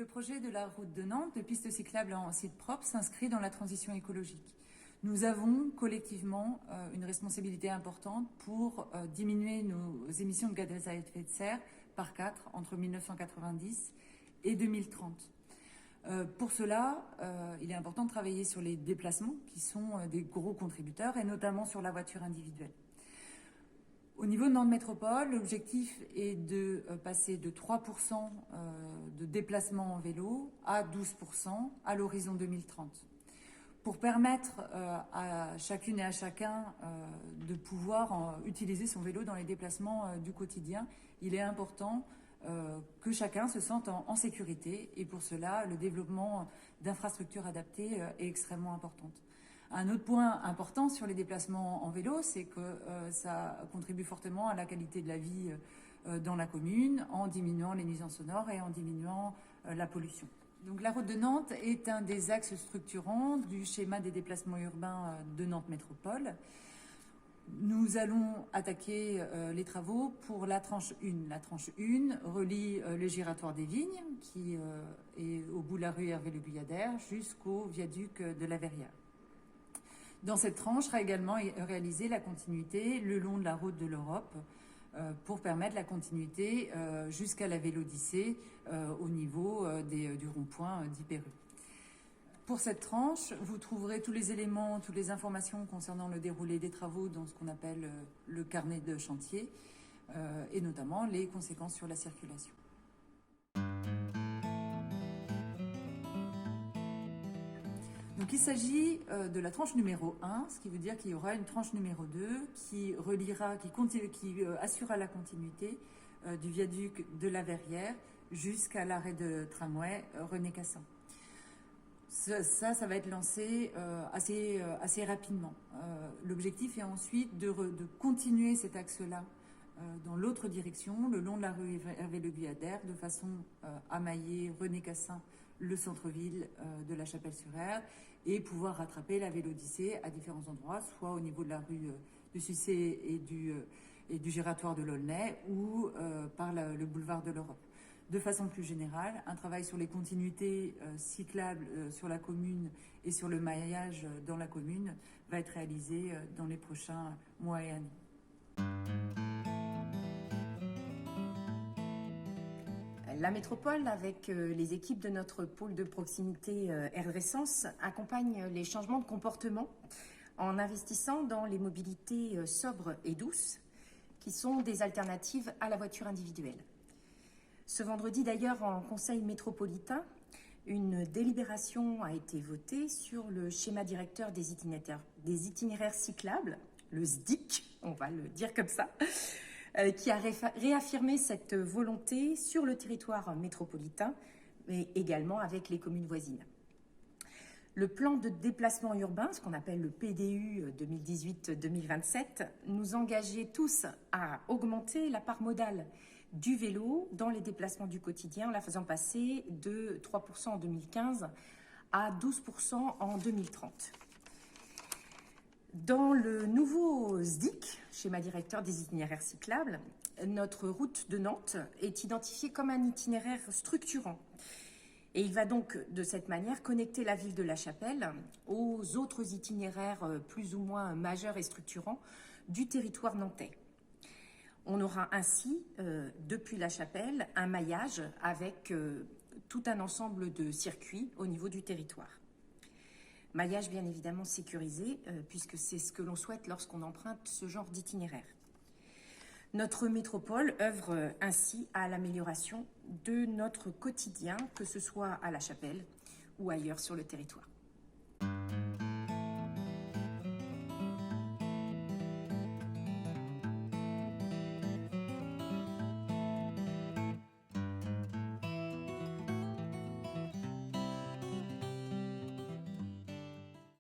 Le projet de la route de Nantes, de pistes cyclables en site propre, s'inscrit dans la transition écologique. Nous avons collectivement une responsabilité importante pour diminuer nos émissions de gaz à effet de serre par 4 entre 1990 et 2030. Pour cela, il est important de travailler sur les déplacements qui sont des gros contributeurs et notamment sur la voiture individuelle. Au niveau de Nantes Métropole, l'objectif est de passer de 3% de déplacements en vélo à 12% à l'horizon 2030. Pour permettre à chacune et à chacun de pouvoir utiliser son vélo dans les déplacements du quotidien, il est important que chacun se sente en sécurité, et pour cela, le développement d'infrastructures adaptées est extrêmement important. Un autre point important sur les déplacements en vélo, c'est que ça contribue fortement à la qualité de la vie dans la commune, en diminuant les nuisances sonores et en diminuant la pollution. Donc la route de Nantes est un des axes structurants du schéma des déplacements urbains de Nantes Métropole. Nous allons attaquer les travaux pour la tranche 1. La tranche 1 relie le giratoire des Vignes, qui est au bout de la rue Hervé-Le Guyadère, jusqu'au viaduc de la Verrière. Dans cette tranche sera également réalisée la continuité le long de la route de l'Europe pour permettre la continuité jusqu'à la Vélodyssée au niveau du rond-point d'Hyper-U. Pour cette tranche, vous trouverez tous les éléments, toutes les informations concernant le déroulé des travaux dans ce qu'on appelle le carnet de chantier et notamment les conséquences sur la circulation. Donc il s'agit de la tranche numéro 1, ce qui veut dire qu'il y aura une tranche numéro 2 qui assurera la continuité du viaduc de la Verrière jusqu'à l'arrêt de tramway René Cassin. Ça va être lancé assez rapidement. L'objectif est ensuite de continuer cet axe-là dans l'autre direction, le long de la rue Hervé-Le Guyadère, de façon à mailler René Cassin, le centre-ville de La Chapelle-sur-Erdre, et pouvoir rattraper la Vélodyssée à différents endroits, soit au niveau de la rue de Sucé et du giratoire de l'Aulnay, ou par le boulevard de l'Europe. De façon plus générale, un travail sur les continuités cyclables sur la commune et sur le maillage dans la commune va être réalisé dans les prochains mois et années. La métropole, avec les équipes de notre pôle de proximité Erdre-Essence, accompagne les changements de comportement en investissant dans les mobilités sobres et douces, qui sont des alternatives à la voiture individuelle. Ce vendredi d'ailleurs, en Conseil métropolitain, une délibération a été votée sur le schéma directeur des itinéraires cyclables, le SDIC, on va le dire comme ça, qui a réaffirmé cette volonté sur le territoire métropolitain, mais également avec les communes voisines. Le plan de déplacement urbain, ce qu'on appelle le PDU 2018-2027, nous engageait tous à augmenter la part modale du vélo dans les déplacements du quotidien, la faisant passer de 3% en 2015 à 12% en 2030. Dans le nouveau SDIC, schéma directeur des itinéraires cyclables, notre route de Nantes est identifiée comme un itinéraire structurant. Et il va donc, de cette manière, connecter la ville de La Chapelle aux autres itinéraires plus ou moins majeurs et structurants du territoire nantais. On aura ainsi, depuis La Chapelle, un maillage avec tout un ensemble de circuits au niveau du territoire. Maillage bien évidemment sécurisé, puisque c'est ce que l'on souhaite lorsqu'on emprunte ce genre d'itinéraire. Notre métropole œuvre ainsi à l'amélioration de notre quotidien, que ce soit à La Chapelle ou ailleurs sur le territoire.